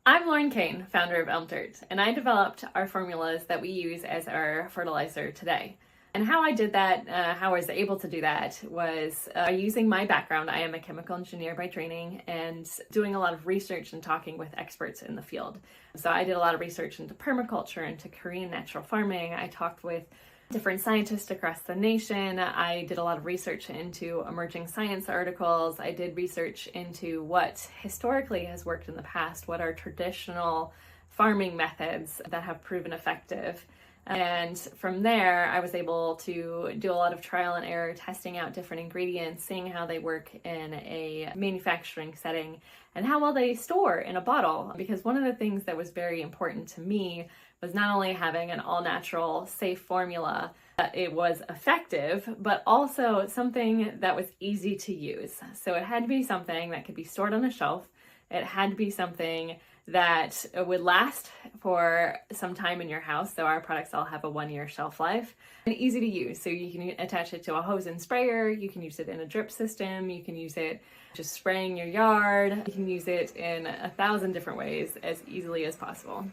I'm Lauren Kane, founder of Elm Dirt, and I developed our formulas that we use as our fertilizer today. And how I did that, how I was able to do that, was using my background. I am a chemical engineer by training and doing a lot of research and talking with experts in the field. So I did a lot of research into permaculture, into Korean natural farming. I talked with different scientists across the nation. I did a lot of research into emerging science articles. I did research into what historically has worked in the past, what are traditional farming methods that have proven effective. And from there, I was able to do a lot of trial and error, testing out different ingredients, seeing how they work in a manufacturing setting and how well they store in a bottle. Because one of the things that was very important to me was not only having an all-natural, safe formula, that it was effective, but also something that was easy to use. So it had to be something that could be stored on a shelf. It had to be something that would last for some time in your house. So our products all have a 1-year shelf life and easy to use. So you can attach it to a hose and sprayer. You can use it in a drip system. You can use it just spraying your yard. You can use it in 1,000 different ways as easily as possible.